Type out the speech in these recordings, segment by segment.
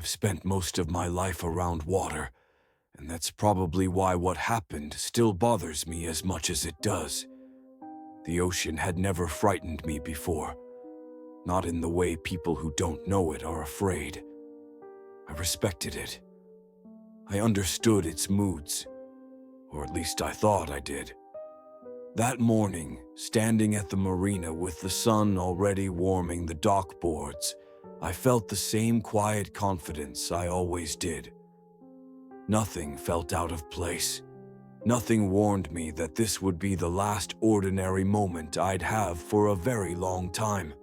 I've spent most of my life around water, and that's probably why what happened still bothers me as much as it does. The ocean had never frightened me before, not in the way people who don't know it are afraid. I respected it. I understood its moods, or at least I thought I did. That morning, standing at the marina with the sun already warming the dock boards, I felt the same quiet confidence I always did. Nothing felt out of place. Nothing warned me that this would be the last ordinary moment I'd have for a very long time.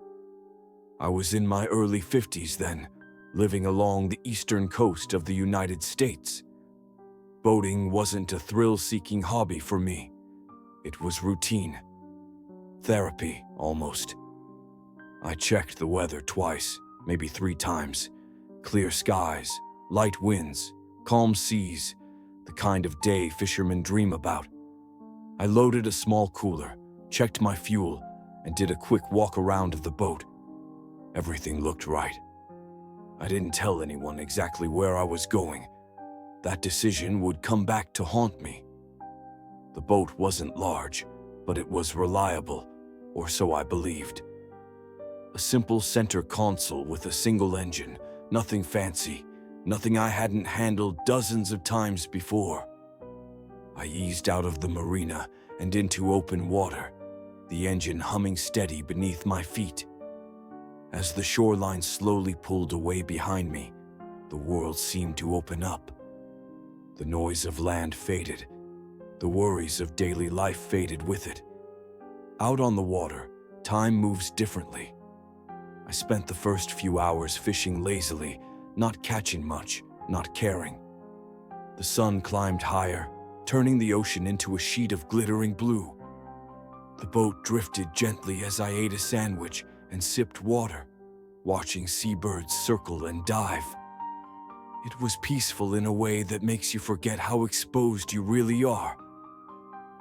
I was in my early 50s then, living along the eastern coast of the United States. Boating wasn't a thrill-seeking hobby for me. It was routine. Therapy, almost. I checked the weather twice, maybe 3 times. Clear skies, light winds, calm seas, the kind of day fishermen dream about. I loaded a small cooler, checked my fuel, and did a quick walk around of the boat. Everything looked right. I didn't tell anyone exactly where I was going. That decision would come back to haunt me. The boat wasn't large, but it was reliable, or so I believed. A simple center console with a single engine, nothing fancy, nothing I hadn't handled dozens of times before. I eased out of the marina and into open water, the engine humming steady beneath my feet. As the shoreline slowly pulled away behind me, the world seemed to open up. The noise of land faded. The worries of daily life faded with it. Out on the water, time moves differently. I spent the first few hours fishing lazily, not catching much, not caring. The sun climbed higher, turning the ocean into a sheet of glittering blue. The boat drifted gently as I ate a sandwich and sipped water, watching seabirds circle and dive. It was peaceful in a way that makes you forget how exposed you really are.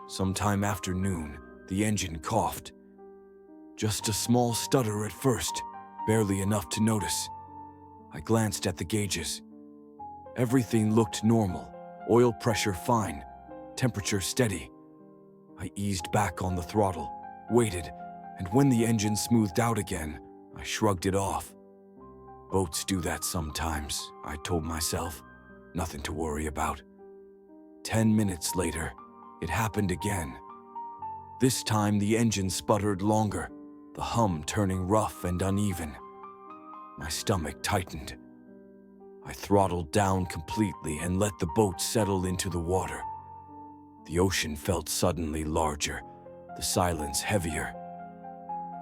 Sometime after noon, the engine coughed. Just a small stutter at first, barely enough to notice. I glanced at the gauges. Everything looked normal, oil pressure fine, temperature steady. I eased back on the throttle, waited, and when the engine smoothed out again, I shrugged it off. Boats do that sometimes, I told myself. Nothing to worry about. 10 minutes later, it happened again. This time the engine sputtered longer, the hum turning rough and uneven. My stomach tightened. I throttled down completely and let the boat settle into the water. The ocean felt suddenly larger, the silence heavier.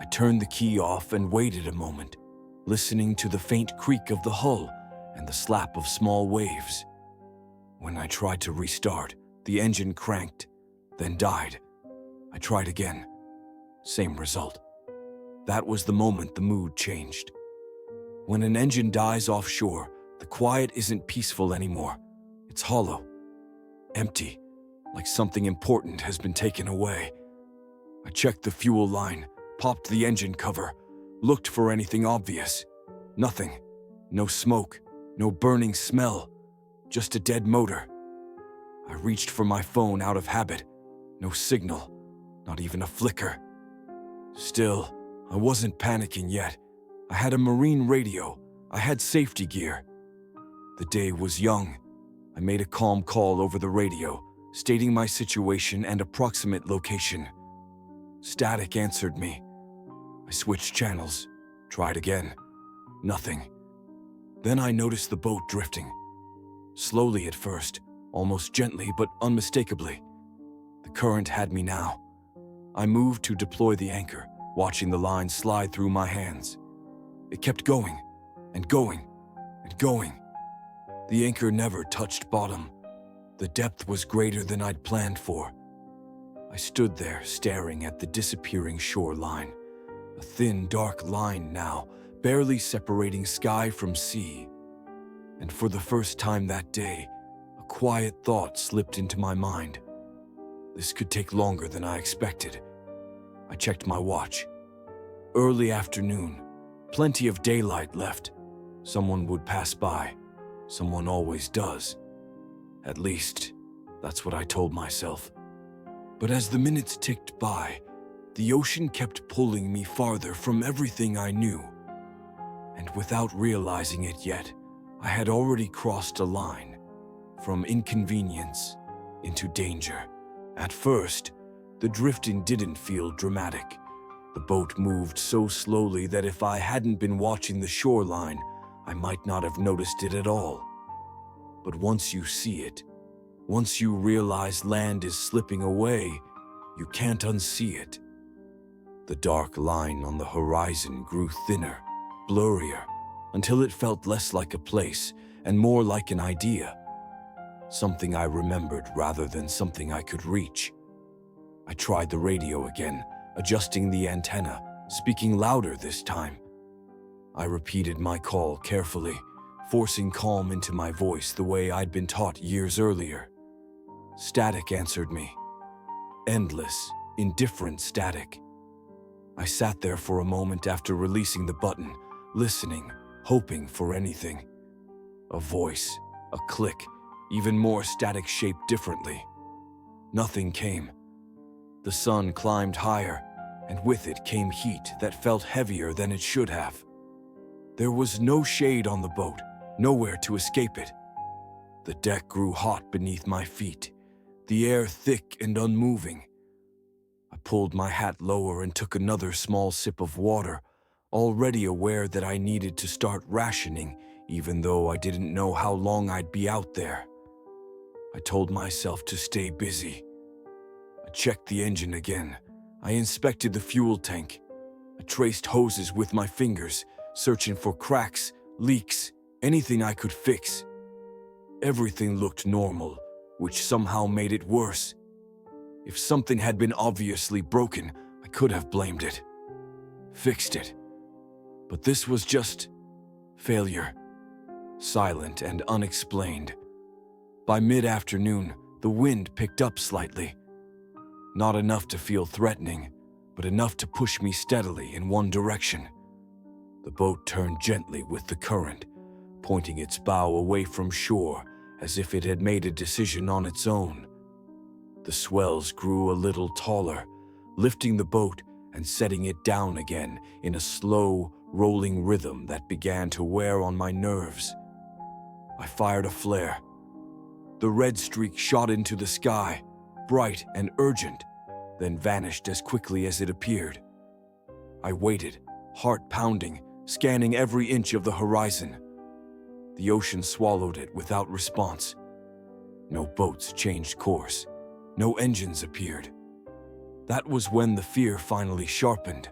I turned the key off and waited a moment, listening to the faint creak of the hull and the slap of small waves. When I tried to restart, the engine cranked, then died. I tried again. Same result. That was the moment the mood changed. When an engine dies offshore, the quiet isn't peaceful anymore. It's hollow, empty, like something important has been taken away. I checked the fuel line, popped the engine cover, looked for anything obvious. Nothing. No smoke, no burning smell, just a dead motor. I reached for my phone out of habit. No signal, not even a flicker. Still, I wasn't panicking yet. I had a marine radio. I had safety gear. The day was young. I made a calm call over the radio, stating my situation and approximate location. Static answered me. I switched channels, tried again. Nothing. Then I noticed the boat drifting. Slowly at first, almost gently but unmistakably. The current had me now. I moved to deploy the anchor, watching the line slide through my hands. It kept going, and going, and going. The anchor never touched bottom. The depth was greater than I'd planned for. I stood there staring at the disappearing shoreline. A thin, dark line now, barely separating sky from sea. And for the first time that day, a quiet thought slipped into my mind. This could take longer than I expected. I checked my watch. Early afternoon, plenty of daylight left. Someone would pass by, Someone always does. At least, that's what I told myself. But as the minutes ticked by, the ocean kept pulling me farther from everything I knew. And without realizing it yet, I had already crossed a line from inconvenience into danger. At first, the drifting didn't feel dramatic. The boat moved so slowly that if I hadn't been watching the shoreline, I might not have noticed it at all. But once you see it, once you realize land is slipping away, you can't unsee it. The dark line on the horizon grew thinner, blurrier, until it felt less like a place and more like an idea. Something I remembered rather than something I could reach. I tried the radio again, adjusting the antenna, speaking louder this time. I repeated my call carefully, forcing calm into my voice the way I'd been taught years earlier. Static answered me. Endless, indifferent static. I sat there for a moment after releasing the button, listening, hoping for anything. A voice, a click, even more static shaped differently. Nothing came. The sun climbed higher, and with it came heat that felt heavier than it should have. There was no shade on the boat, nowhere to escape it. The deck grew hot beneath my feet, the air thick and unmoving. I pulled my hat lower and took another small sip of water, already aware that I needed to start rationing, even though I didn't know how long I'd be out there. I told myself to stay busy. I checked the engine again. I inspected the fuel tank. I traced hoses with my fingers, searching for cracks, leaks, anything I could fix. Everything looked normal, which somehow made it worse. If something had been obviously broken, I could have blamed it, fixed it. But this was just failure, silent and unexplained. By mid-afternoon, the wind picked up slightly. Not enough to feel threatening, but enough to push me steadily in one direction. The boat turned gently with the current, pointing its bow away from shore as if it had made a decision on its own. The swells grew a little taller, lifting the boat and setting it down again in a slow, rolling rhythm that began to wear on my nerves. I fired a flare. The red streak shot into the sky, bright and urgent, then vanished as quickly as it appeared. I waited, heart pounding, scanning every inch of the horizon. The ocean swallowed it without response. No boats changed course. No engines appeared. That was when the fear finally sharpened.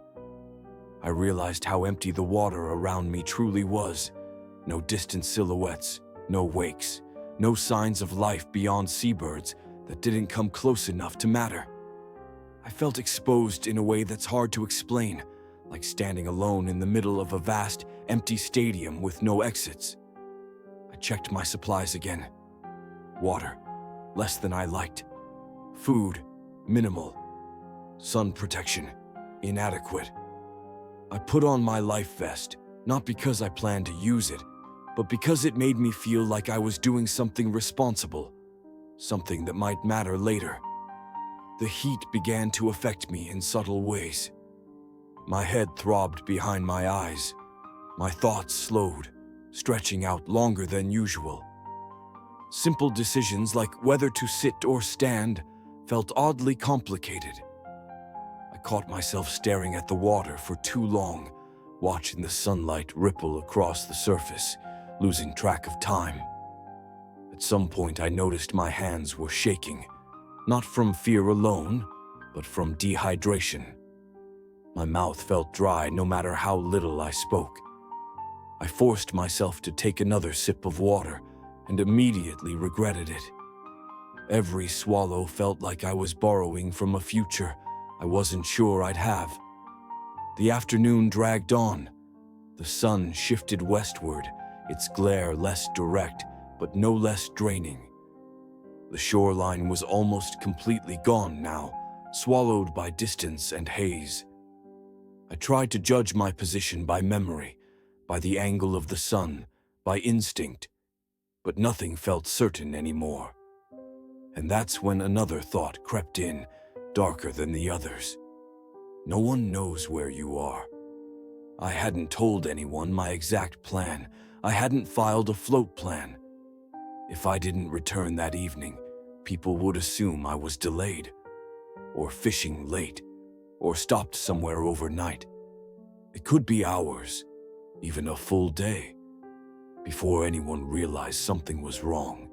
I realized how empty the water around me truly was. No distant silhouettes, no wakes, no signs of life beyond seabirds that didn't come close enough to matter. I felt exposed in a way that's hard to explain, like standing alone in the middle of a vast, empty stadium with no exits. I checked my supplies again. Water, less than I liked. Food, minimal. Sun protection, inadequate. I put on my life vest, not because I planned to use it, but because it made me feel like I was doing something responsible, something that might matter later. The heat began to affect me in subtle ways. My head throbbed behind my eyes. My thoughts slowed, stretching out longer than usual. Simple decisions like whether to sit or stand felt oddly complicated. I caught myself staring at the water for too long, watching the sunlight ripple across the surface, losing track of time. At some point, I noticed my hands were shaking, not from fear alone, but from dehydration. My mouth felt dry no matter how little I spoke. I forced myself to take another sip of water and immediately regretted it. Every swallow felt like I was borrowing from a future I wasn't sure I'd have. The afternoon dragged on. The sun shifted westward, its glare less direct, but no less draining. The shoreline was almost completely gone now, swallowed by distance and haze. I tried to judge my position by memory, by the angle of the sun, by instinct. but nothing felt certain anymore. And that's when another thought crept in, darker than the others. No one knows where you are. I hadn't told anyone my exact plan. I hadn't filed a float plan. If I didn't return that evening, people would assume I was delayed, or fishing late, or stopped somewhere overnight. It could be hours, even a full day, before anyone realized something was wrong.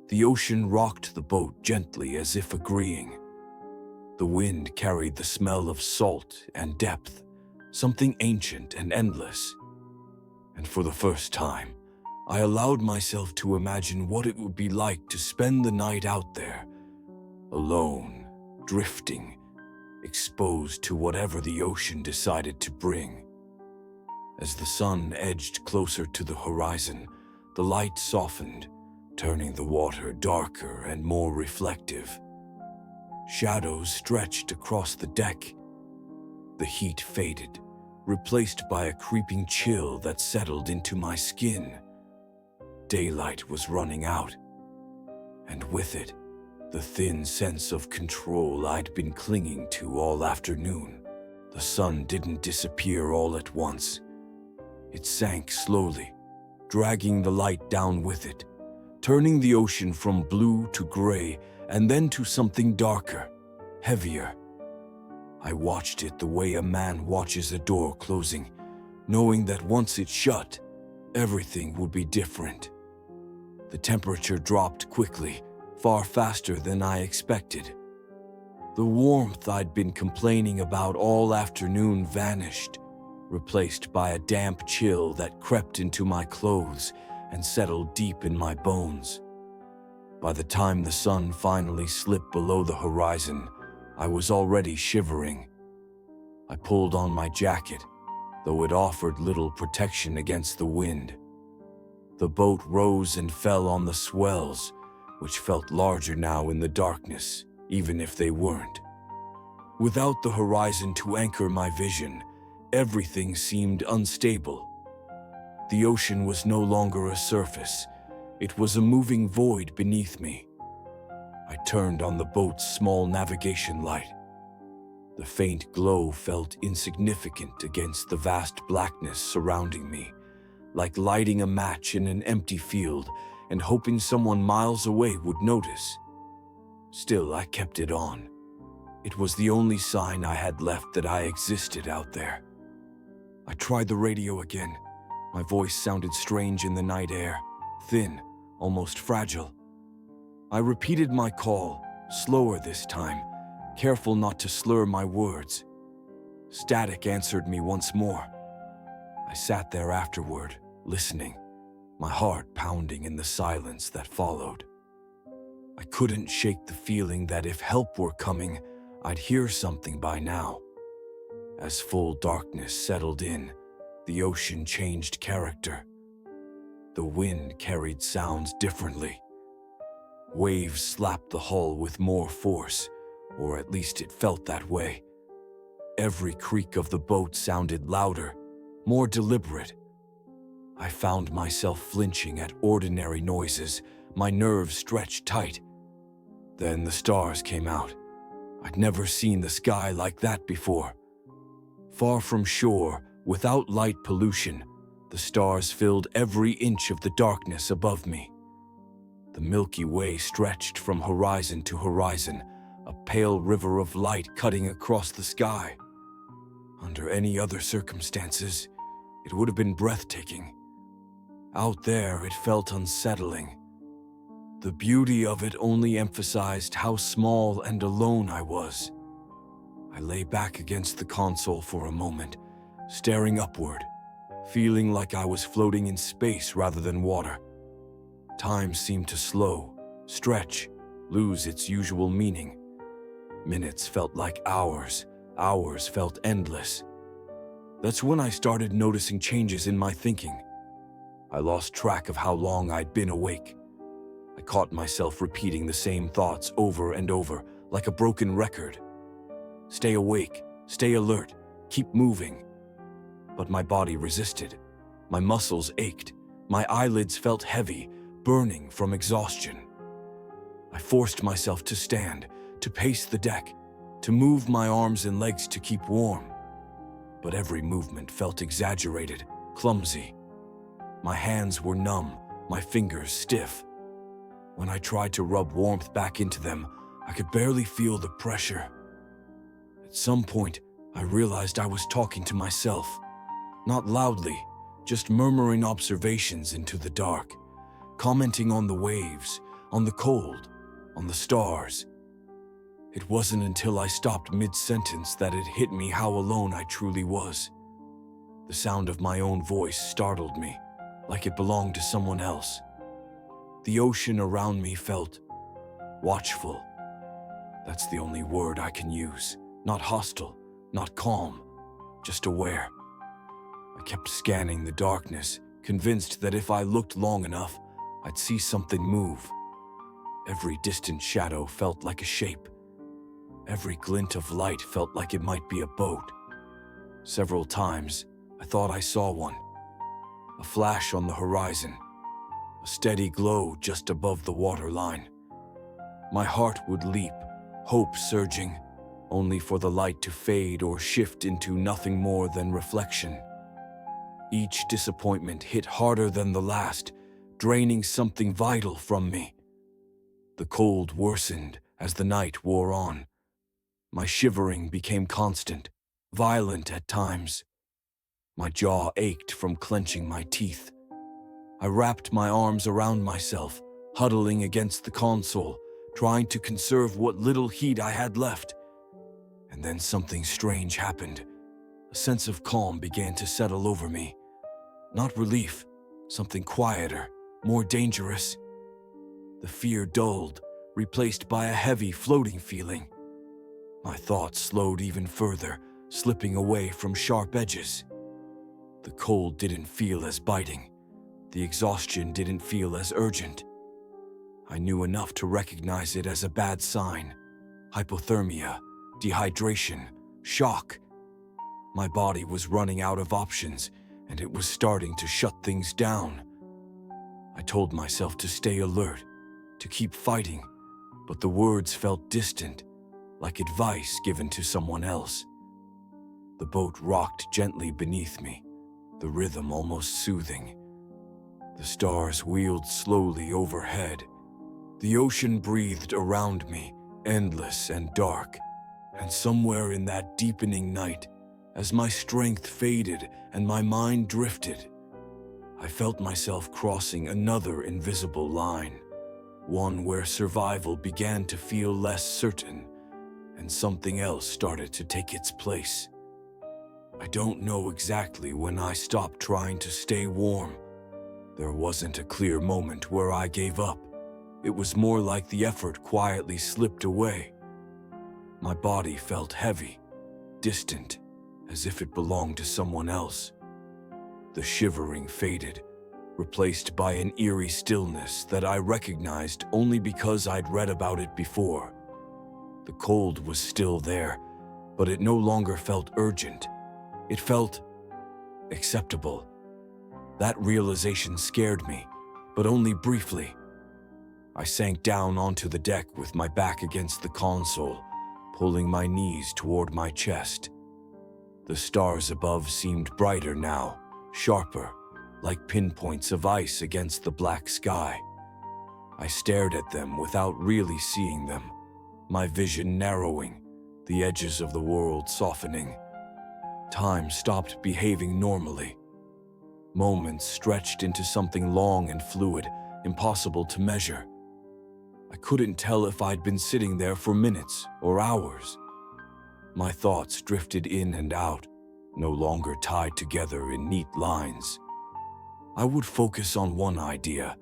The ocean rocked the boat gently as if agreeing. The wind carried the smell of salt and depth, something ancient and endless. And for the first time, I allowed myself to imagine what it would be like to spend the night out there, alone, drifting, exposed to whatever the ocean decided to bring. As the sun edged closer to the horizon, the light softened, turning the water darker and more reflective. Shadows stretched across the deck. The heat faded, replaced by a creeping chill that settled into my skin. Daylight was running out, and with it, the thin sense of control I'd been clinging to all afternoon. The sun didn't disappear all at once. It sank slowly, dragging the light down with it, turning the ocean from blue to gray and then to something darker, heavier. I watched it the way a man watches a door closing, knowing that once it shut, everything would be different. The temperature dropped quickly, far faster than I expected. The warmth I'd been complaining about all afternoon vanished, replaced by a damp chill that crept into my clothes and settled deep in my bones. By the time the sun finally slipped below the horizon, I was already shivering. I pulled on my jacket, though it offered little protection against the wind. The boat rose and fell on the swells, which felt larger now in the darkness, even if they weren't. Without the horizon to anchor my vision, everything seemed unstable. The ocean was no longer a surface. It was a moving void beneath me. I turned on the boat's small navigation light. The faint glow felt insignificant against the vast blackness surrounding me, like lighting a match in an empty field and hoping someone miles away would notice. Still, I kept it on. It was the only sign I had left that I existed out there. I tried the radio again. My voice sounded strange in the night air, thin, almost fragile. I repeated my call, slower this time, careful not to slur my words. Static answered me once more. I sat there afterward, listening, my heart pounding in the silence that followed. I couldn't shake the feeling that if help were coming, I'd hear something by now. As full darkness settled in, the ocean changed character. The wind carried sounds differently. Waves slapped the hull with more force, or at least it felt that way. Every creak of the boat sounded louder, more deliberate. I found myself flinching at ordinary noises, my nerves stretched tight. Then the stars came out. I'd never seen the sky like that before. Far from shore, without light pollution, the stars filled every inch of the darkness above me. The Milky Way stretched from horizon to horizon, a pale river of light cutting across the sky. Under any other circumstances, it would have been breathtaking. Out there, it felt unsettling. The beauty of it only emphasized how small and alone I was. I lay back against the console for a moment, staring upward, feeling like I was floating in space rather than water. Time seemed to slow, stretch, lose its usual meaning. Minutes felt like hours, hours felt endless. That's when I started noticing changes in my thinking. I lost track of how long I'd been awake. I caught myself repeating the same thoughts over and over, like a broken record. Stay awake, stay alert, keep moving. But my body resisted. My muscles ached. My eyelids felt heavy, burning from exhaustion. I forced myself to stand, to pace the deck, to move my arms and legs to keep warm. But every movement felt exaggerated, clumsy. My hands were numb, my fingers stiff. When I tried to rub warmth back into them, I could barely feel the pressure. At some point, I realized I was talking to myself. Not loudly, just murmuring observations into the dark, commenting on the waves, on the cold, on the stars. It wasn't until I stopped mid-sentence that it hit me how alone I truly was. The sound of my own voice startled me, like it belonged to someone else. The ocean around me felt watchful. That's the only word I can use. Not hostile, not calm, just aware. I kept scanning the darkness, convinced that if I looked long enough, I'd see something move. Every distant shadow felt like a shape. Every glint of light felt like it might be a boat. Several times, I thought I saw one. A flash on the horizon, a steady glow just above the waterline. My heart would leap, hope surging, only for the light to fade or shift into nothing more than reflection. Each disappointment hit harder than the last, draining something vital from me. The cold worsened as the night wore on. My shivering became constant, violent at times. My jaw ached from clenching my teeth. I wrapped my arms around myself, huddling against the console, trying to conserve what little heat I had left. And then something strange happened. A sense of calm began to settle over me. Not relief, something quieter, more dangerous. The fear dulled, replaced by a heavy, floating feeling. My thoughts slowed even further, slipping away from sharp edges. The cold didn't feel as biting. The exhaustion didn't feel as urgent. I knew enough to recognize it as a bad sign. Hypothermia, dehydration, shock. My body was running out of options, and it was starting to shut things down. I told myself to stay alert, to keep fighting, but the words felt distant, like advice given to someone else. The boat rocked gently beneath me, the rhythm almost soothing. The stars wheeled slowly overhead. The ocean breathed around me, endless and dark. And somewhere in that deepening night, as my strength faded and my mind drifted, I felt myself crossing another invisible line, one where survival began to feel less certain, and something else started to take its place. I don't know exactly when I stopped trying to stay warm. There wasn't a clear moment where I gave up. It was more like the effort quietly slipped away. My body felt heavy, distant, as if it belonged to someone else. The shivering faded, replaced by an eerie stillness that I recognized only because I'd read about it before. The cold was still there, but it no longer felt urgent. It felt acceptable. That realization scared me, but only briefly. I sank down onto the deck with my back against the console, pulling my knees toward my chest. The stars above seemed brighter now, sharper, like pinpoints of ice against the black sky. I stared at them without really seeing them, my vision narrowing, the edges of the world softening. Time stopped behaving normally. Moments stretched into something long and fluid, impossible to measure. I couldn't tell if I'd been sitting there for minutes or hours. My thoughts drifted in and out, no longer tied together in neat lines. I would focus on one idea,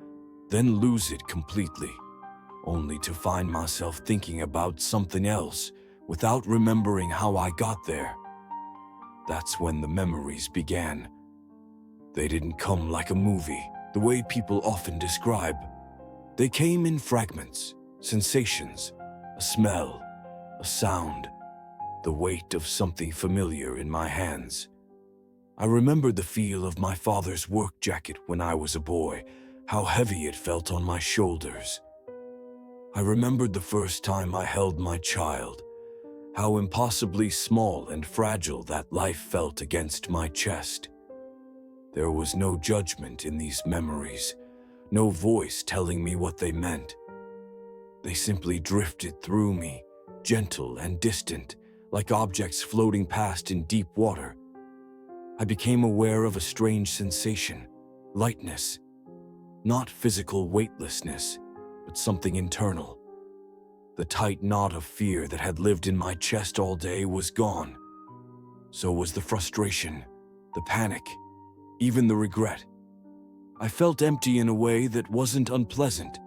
then lose it completely, only to find myself thinking about something else without remembering how I got there. That's when the memories began. They didn't come like a movie, the way people often describe. They came in fragments, sensations, a smell, a sound, the weight of something familiar in my hands. I remembered the feel of my father's work jacket when I was a boy, how heavy it felt on my shoulders. I remembered the first time I held my child, how impossibly small and fragile that life felt against my chest. There was no judgment in these memories, no voice telling me what they meant. They simply drifted through me, gentle and distant, like objects floating past in deep water. I became aware of a strange sensation, lightness. Not physical weightlessness, but something internal. The tight knot of fear that had lived in my chest all day was gone. So was the frustration, the panic, even the regret. I felt empty in a way that wasn't unpleasant,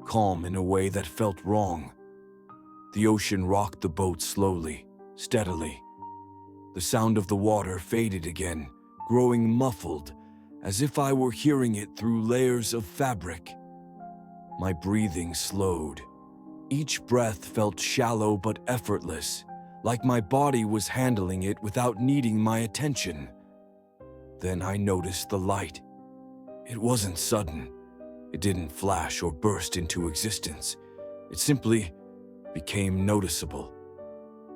calm in a way that felt wrong. The ocean rocked the boat slowly, steadily. The sound of the water faded again, growing muffled, as if I were hearing it through layers of fabric. My breathing slowed. Each breath felt shallow but effortless, like my body was handling it without needing my attention. Then I noticed the light. It wasn't sudden. It didn't flash or burst into existence. It simply became noticeable.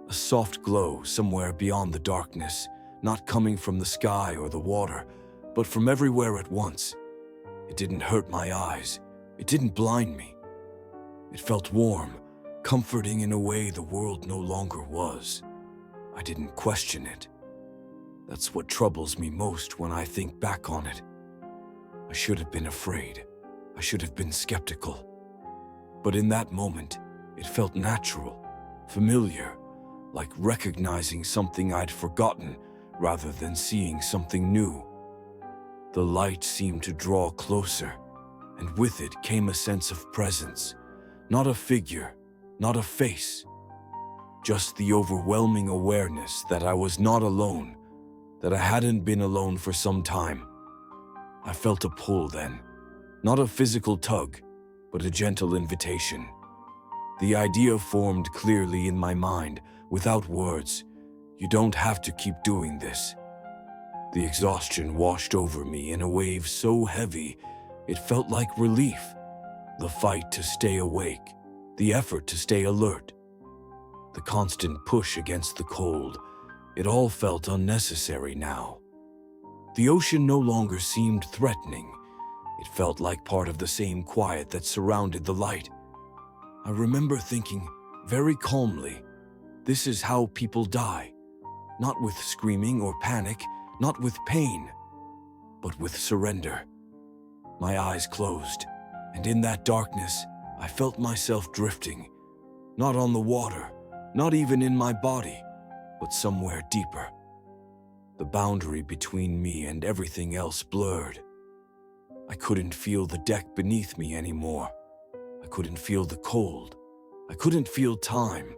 A soft glow somewhere beyond the darkness, not coming from the sky or the water, but from everywhere at once. It didn't hurt my eyes. It didn't blind me. It felt warm, comforting in a way the world no longer was. I didn't question it. That's what troubles me most when I think back on it. I should have been afraid. I should have been skeptical. But in that moment, it felt natural, familiar, like recognizing something I'd forgotten rather than seeing something new. The light seemed to draw closer, and with it came a sense of presence. Not a figure, not a face. Just the overwhelming awareness that I was not alone, that I hadn't been alone for some time. I felt a pull then, not a physical tug, but a gentle invitation. The idea formed clearly in my mind, without words. You don't have to keep doing this. The exhaustion washed over me in a wave so heavy, it felt like relief. The fight to stay awake, the effort to stay alert, the constant push against the cold, it all felt unnecessary now. The ocean no longer seemed threatening. It felt like part of the same quiet that surrounded the light. I remember thinking, very calmly, this is how people die. Not with screaming or panic, not with pain, but with surrender. My eyes closed, and in that darkness, I felt myself drifting. Not on the water, not even in my body, but somewhere deeper. The boundary between me and everything else blurred. I couldn't feel the deck beneath me anymore. I couldn't feel the cold. I couldn't feel time.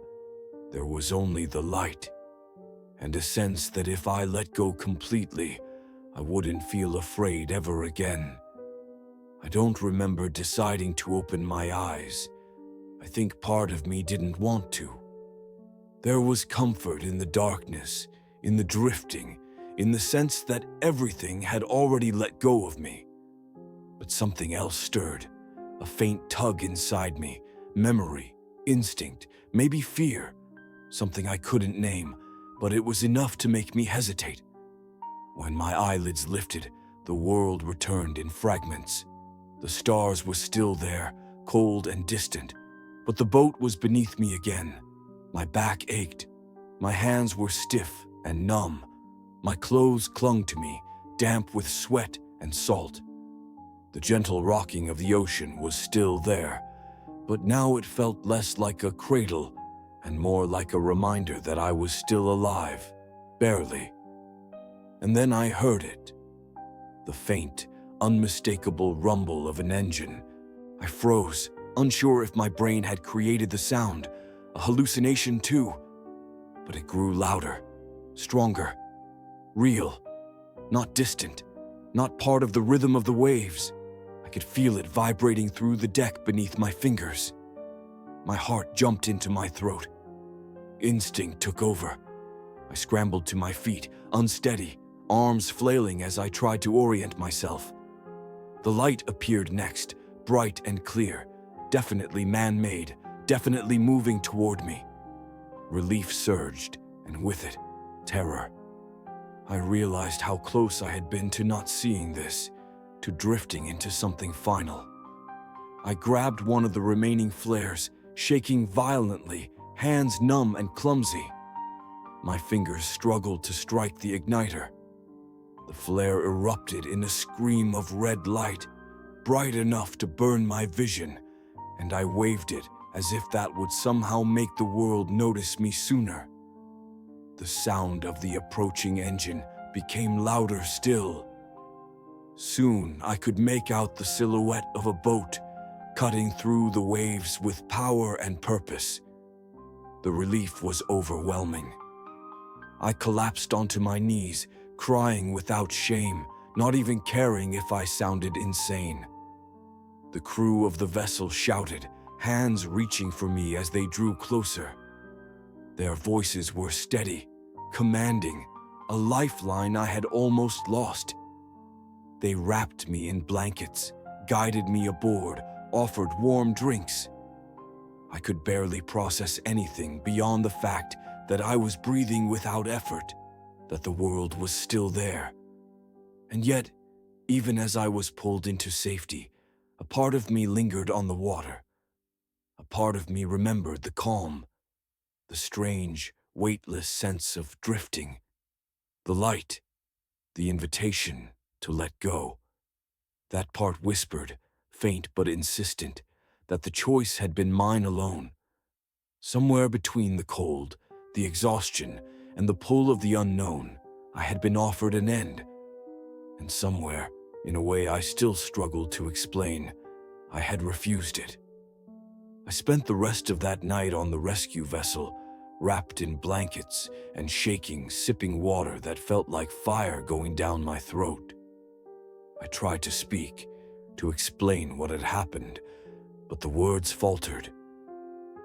There was only the light, and a sense that if I let go completely, I wouldn't feel afraid ever again. I don't remember deciding to open my eyes. I think part of me didn't want to. There was comfort in the darkness, in the drifting, in the sense that everything had already let go of me. But something else stirred, a faint tug inside me, memory, instinct, maybe fear, something I couldn't name, but it was enough to make me hesitate. When my eyelids lifted, the world returned in fragments. The stars were still there, cold and distant, but the boat was beneath me again. My back ached. My hands were stiff and numb. My clothes clung to me, damp with sweat and salt. The gentle rocking of the ocean was still there, but now it felt less like a cradle and more like a reminder that I was still alive, barely. And then I heard it. The faint, unmistakable rumble of an engine. I froze, unsure if my brain had created the sound, a hallucination too. But it grew louder, stronger, real, not distant, not part of the rhythm of the waves. I could feel it vibrating through the deck beneath my fingers. My heart jumped into my throat. Instinct took over. I scrambled to my feet, unsteady, arms flailing as I tried to orient myself. The light appeared next, bright and clear, definitely man-made, definitely moving toward me. Relief surged, and with it, terror. I realized how close I had been to not seeing this, to drifting into something final. I grabbed one of the remaining flares, shaking violently, hands numb and clumsy. My fingers struggled to strike the igniter. The flare erupted in a scream of red light, bright enough to burn my vision, and I waved it as if that would somehow make the world notice me sooner. The sound of the approaching engine became louder still. Soon I could make out the silhouette of a boat, cutting through the waves with power and purpose. The relief was overwhelming. I collapsed onto my knees, crying without shame, not even caring if I sounded insane. The crew of the vessel shouted, hands reaching for me as they drew closer. Their voices were steady, commanding, a lifeline I had almost lost. They wrapped me in blankets, guided me aboard, offered warm drinks. I could barely process anything beyond the fact that I was breathing without effort, that the world was still there. And yet, even as I was pulled into safety, a part of me lingered on the water. A part of me remembered the calm, the strange, weightless sense of drifting, the light, the invitation to let go. That part whispered, faint but insistent, that the choice had been mine alone. Somewhere between the cold, the exhaustion, and the pull of the unknown, I had been offered an end. And somewhere, in a way I still struggled to explain, I had refused it. I spent the rest of that night on the rescue vessel, wrapped in blankets and shaking, sipping water that felt like fire going down my throat. I tried to speak, to explain what had happened, but the words faltered.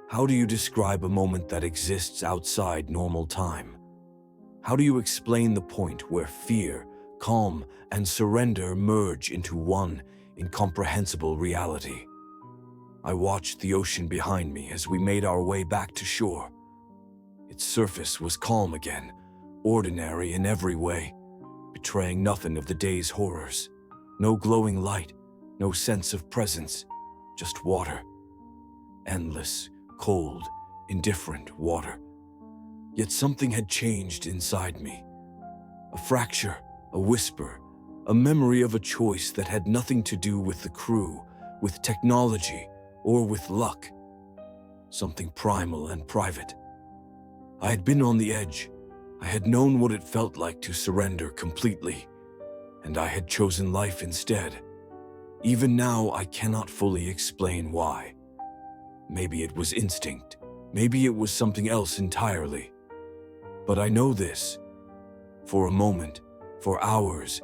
How do you describe a moment that exists outside normal time? How do you explain the point where fear, calm, and surrender merge into one incomprehensible reality? I watched the ocean behind me as we made our way back to shore. Its surface was calm again, ordinary in every way, betraying nothing of the day's horrors. No glowing light, no sense of presence, just water. Endless, cold, indifferent water. Yet something had changed inside me. A fracture, a whisper, a memory of a choice that had nothing to do with the crew, with technology, or with luck. Something primal and private. I had been on the edge. I had known what it felt like to surrender completely, and I had chosen life instead. Even now, I cannot fully explain why. Maybe it was instinct. Maybe it was something else entirely. But I know this. For a moment, for hours,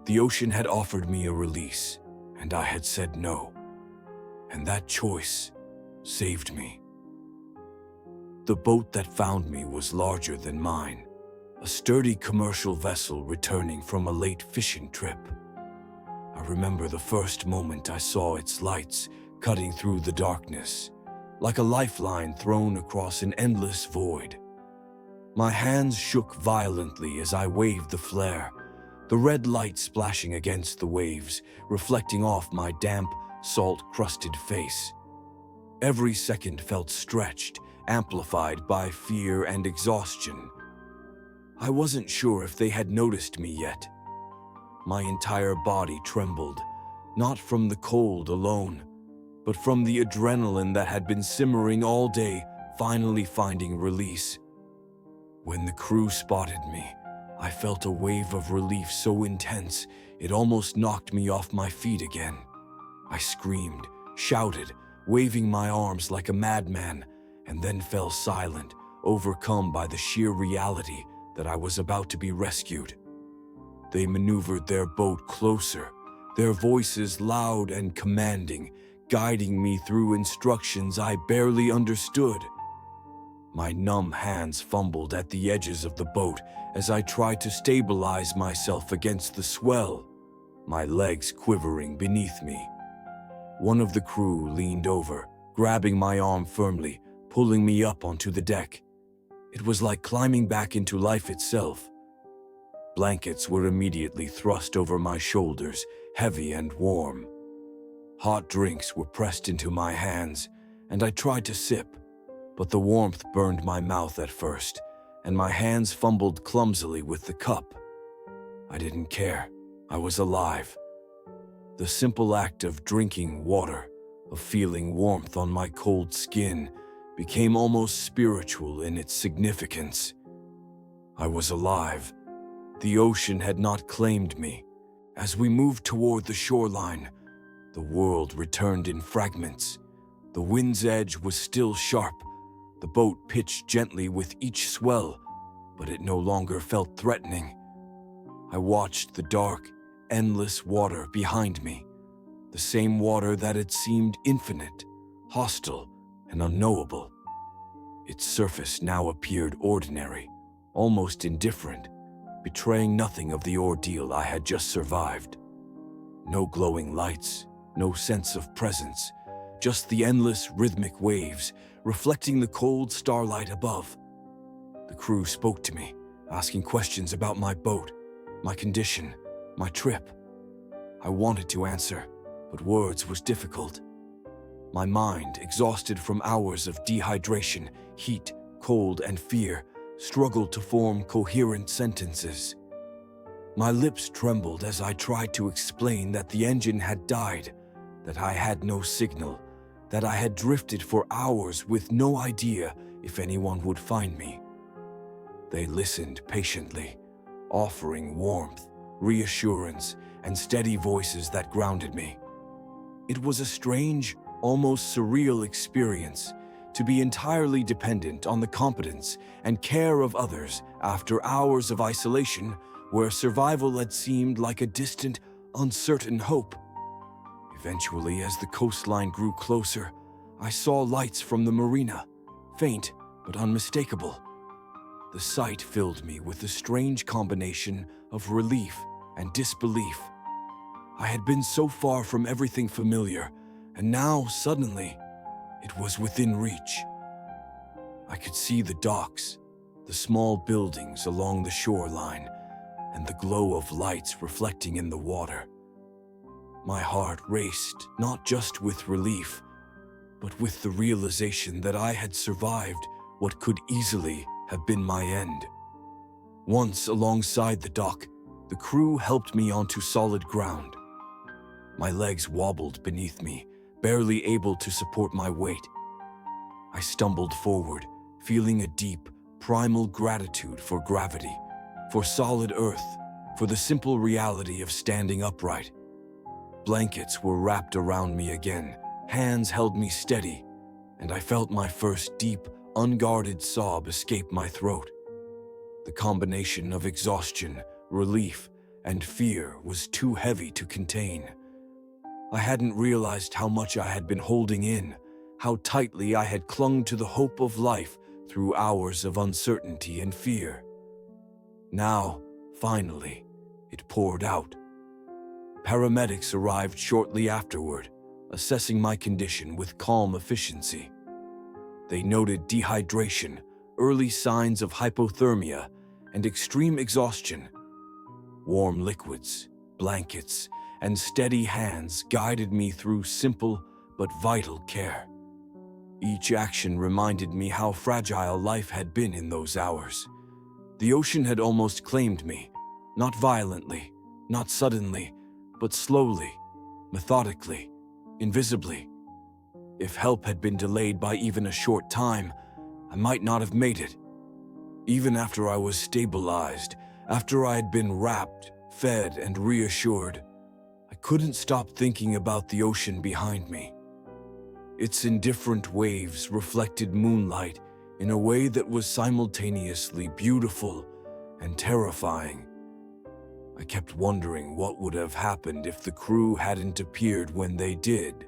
the ocean had offered me a release, and I had said no. And that choice saved me. The boat that found me was larger than mine, a sturdy commercial vessel returning from a late fishing trip. I remember the first moment I saw its lights cutting through the darkness, like a lifeline thrown across an endless void. My hands shook violently as I waved the flare, the red light splashing against the waves, reflecting off my damp, salt-crusted face. Every second felt stretched, amplified by fear and exhaustion. I wasn't sure if they had noticed me yet. My entire body trembled, not from the cold alone, but from the adrenaline that had been simmering all day, finally finding release. When the crew spotted me, I felt a wave of relief so intense it almost knocked me off my feet again. I screamed, shouted, waving my arms like a madman, and then fell silent, overcome by the sheer reality that I was about to be rescued. They maneuvered their boat closer, their voices loud and commanding, guiding me through instructions I barely understood. My numb hands fumbled at the edges of the boat as I tried to stabilize myself against the swell. my legs quivering beneath me. One of the crew leaned over, grabbing my arm firmly, pulling me up onto the deck. It was like climbing back into life itself. Blankets were immediately thrust over my shoulders, heavy and warm. Hot drinks were pressed into my hands, and I tried to sip, but the warmth burned my mouth at first, and my hands fumbled clumsily with the cup. I didn't care. I was alive. The simple act of drinking water, of feeling warmth on my cold skin, became almost spiritual in its significance. I was alive. The ocean had not claimed me. As we moved toward the shoreline, the world returned in fragments. The wind's edge was still sharp. The boat pitched gently with each swell, but it no longer felt threatening. I watched the dark, endless water behind me, the same water that had seemed infinite, hostile, and unknowable. Its surface now appeared ordinary, almost indifferent, betraying nothing of the ordeal I had just survived. No glowing lights, no sense of presence, just the endless rhythmic waves reflecting the cold starlight above. The crew spoke to me, asking questions about my boat, my condition, my trip. I wanted to answer, but words was difficult. My mind, exhausted from hours of dehydration, heat, cold, and fear, struggled to form coherent sentences. My lips trembled as I tried to explain that the engine had died, that I had no signal, that I had drifted for hours with no idea if anyone would find me. They listened patiently, offering warmth, reassurance, and steady voices that grounded me. It was a strange, almost surreal experience to be entirely dependent on the competence and care of others after hours of isolation where survival had seemed like a distant, uncertain hope. Eventually, as the coastline grew closer, I saw lights from the marina, faint but unmistakable. The sight filled me with a strange combination of relief and disbelief. I had been so far from everything familiar, and now, suddenly, it was within reach. I could see the docks, the small buildings along the shoreline, and the glow of lights reflecting in the water. My heart raced, not just with relief, but with the realization that I had survived what could easily have been my end. Once alongside the dock, the crew helped me onto solid ground. My legs wobbled beneath me, barely able to support my weight. I stumbled forward, feeling a deep, primal gratitude for gravity, for solid earth, for the simple reality of standing upright. Blankets were wrapped around me again, hands held me steady, and I felt my first deep, unguarded sob escape my throat. The combination of exhaustion, relief, and fear was too heavy to contain. I hadn't realized how much I had been holding in, how tightly I had clung to the hope of life through hours of uncertainty and fear. Now, finally, it poured out. Paramedics arrived shortly afterward, assessing my condition with calm efficiency. They noted dehydration, early signs of hypothermia, and extreme exhaustion. Warm liquids, blankets, and steady hands guided me through simple but vital care. Each action reminded me how fragile life had been in those hours. The ocean had almost claimed me, not violently, not suddenly, but slowly, methodically, invisibly. If help had been delayed by even a short time, I might not have made it. Even after I was stabilized, after I had been wrapped, fed, and reassured, I couldn't stop thinking about the ocean behind me. Its indifferent waves reflected moonlight in a way that was simultaneously beautiful and terrifying. I kept wondering what would have happened if the crew hadn't appeared when they did,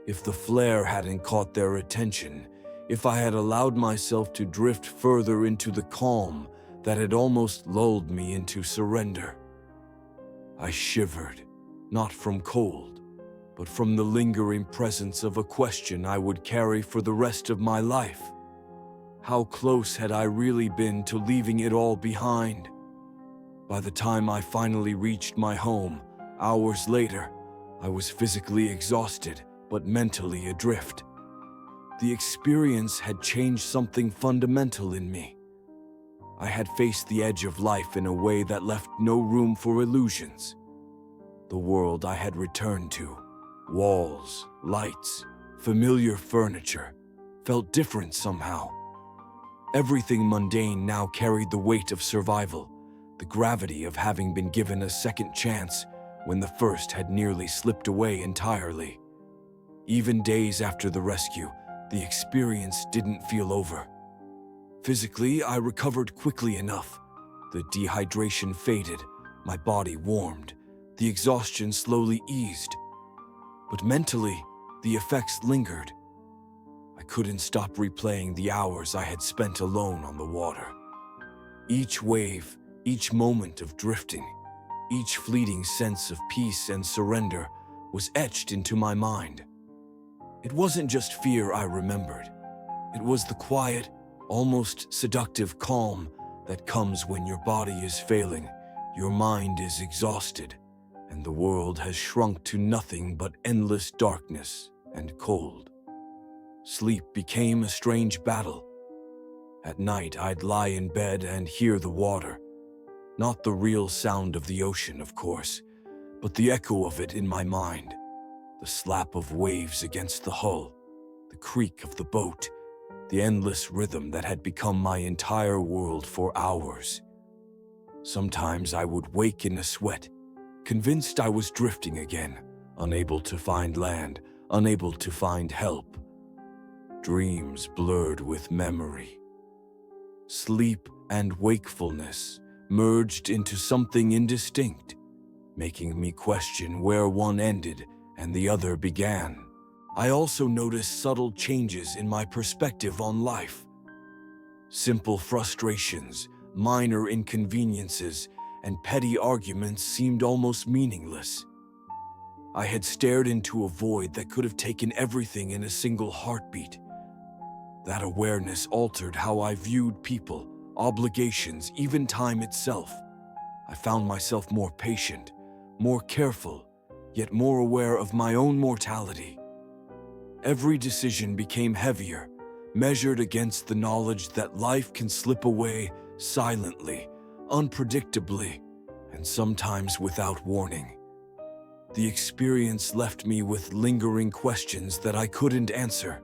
if the flare hadn't caught their attention, if I had allowed myself to drift further into the calm that had almost lulled me into surrender. I shivered, not from cold, but from the lingering presence of a question I would carry for the rest of my life. How close had I really been to leaving it all behind? By the time I finally reached my home, hours later, I was physically exhausted, but mentally adrift. The experience had changed something fundamental in me. I had faced the edge of life in a way that left no room for illusions. The world I had returned to, walls, lights, familiar furniture, felt different somehow. Everything mundane now carried the weight of survival, the gravity of having been given a second chance when the first had nearly slipped away entirely. Even days after the rescue, the experience didn't feel over. Physically, I recovered quickly enough. The dehydration faded, my body warmed, the exhaustion slowly eased. But mentally, the effects lingered. I couldn't stop replaying the hours I had spent alone on the water. Each wave, each moment of drifting, each fleeting sense of peace and surrender was etched into my mind. It wasn't just fear I remembered. It was the quiet, almost seductive calm that comes when your body is failing, your mind is exhausted, and the world has shrunk to nothing but endless darkness and cold. Sleep became a strange battle. At night, I'd lie in bed and hear the water. Not the real sound of the ocean, of course, but the echo of it in my mind. The slap of waves against the hull, the creak of the boat, the endless rhythm that had become my entire world for hours. Sometimes I would wake in a sweat, convinced I was drifting again, unable to find land, unable to find help. Dreams blurred with memory. Sleep and wakefulness merged into something indistinct, making me question where one ended and the other began. I also noticed subtle changes in my perspective on life. Simple frustrations, minor inconveniences, and petty arguments seemed almost meaningless. I had stared into a void that could have taken everything in a single heartbeat. That awareness altered how I viewed people, obligations, even time itself. I found myself more patient, more careful, yet more aware of my own mortality. Every decision became heavier, measured against the knowledge that life can slip away silently, unpredictably, and sometimes without warning. The experience left me with lingering questions that I couldn't answer.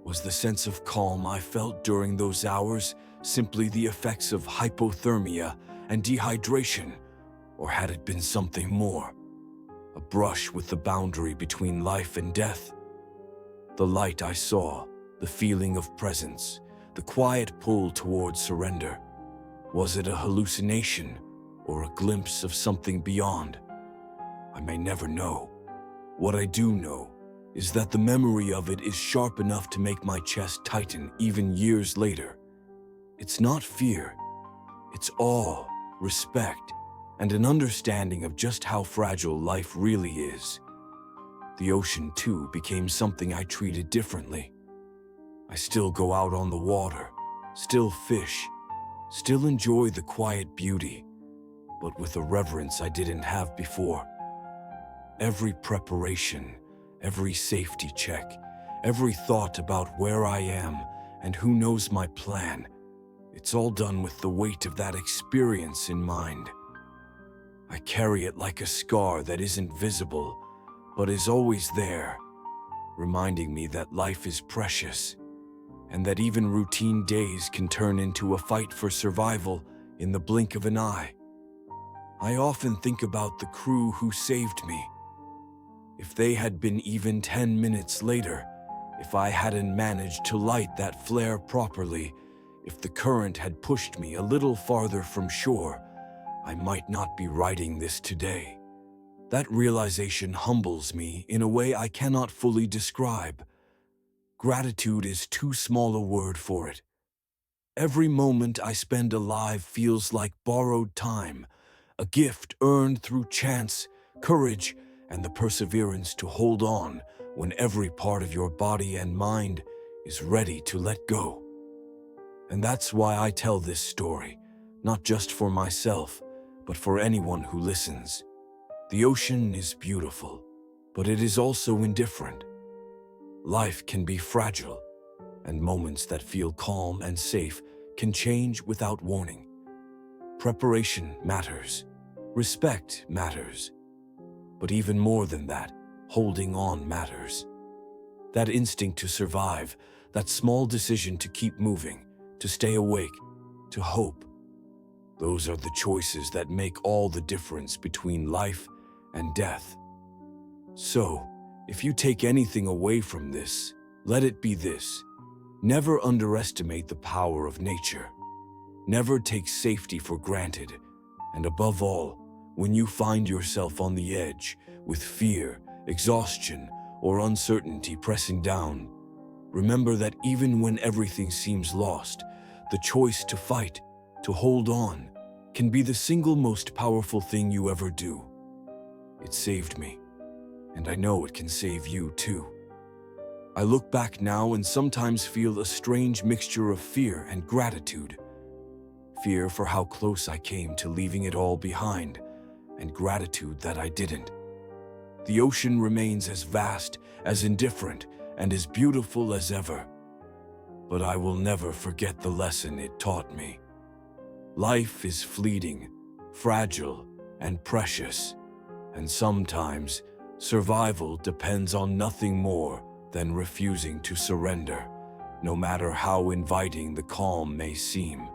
Was the sense of calm I felt during those hours simply the effects of hypothermia and dehydration, or had it been something more? A brush with the boundary between life and death? The light I saw, the feeling of presence, the quiet pull towards surrender. Was it a hallucination or a glimpse of something beyond? I may never know. What I do know is that the memory of it is sharp enough to make my chest tighten even years later. It's not fear, it's awe, respect, and an understanding of just how fragile life really is. The ocean, too, became something I treated differently. I still go out on the water, still fish, still enjoy the quiet beauty, but with a reverence I didn't have before. Every preparation, every safety check, every thought about where I am and who knows my plan, it's all done with the weight of that experience in mind. I carry it like a scar that isn't visible, but is always there, reminding me that life is precious, and that even routine days can turn into a fight for survival in the blink of an eye. I often think about the crew who saved me. If they had been even 10 minutes later, if I hadn't managed to light that flare properly, if the current had pushed me a little farther from shore, I might not be writing this today. That realization humbles me in a way I cannot fully describe. Gratitude is too small a word for it. Every moment I spend alive feels like borrowed time, a gift earned through chance, courage, and the perseverance to hold on when every part of your body and mind is ready to let go. And that's why I tell this story, not just for myself, but for anyone who listens. The ocean is beautiful, but it is also indifferent. Life can be fragile, and moments that feel calm and safe can change without warning. Preparation matters. Respect matters. But even more than that, holding on matters. That instinct to survive, that small decision to keep moving, to stay awake, to hope. Those are the choices that make all the difference between life and death. So, if you take anything away from this, let it be this. Never underestimate the power of nature. Never take safety for granted. And above all, when you find yourself on the edge, with fear, exhaustion, or uncertainty pressing down, remember that even when everything seems lost, the choice to fight, to hold on, can be the single most powerful thing you ever do. It saved me, and I know it can save you too. I look back now and sometimes feel a strange mixture of fear and gratitude. Fear for how close I came to leaving it all behind, and gratitude that I didn't. The ocean remains as vast, as indifferent, and as beautiful as ever. But I will never forget the lesson it taught me. Life is fleeting, fragile, and precious, and sometimes survival depends on nothing more than refusing to surrender, no matter how inviting the calm may seem.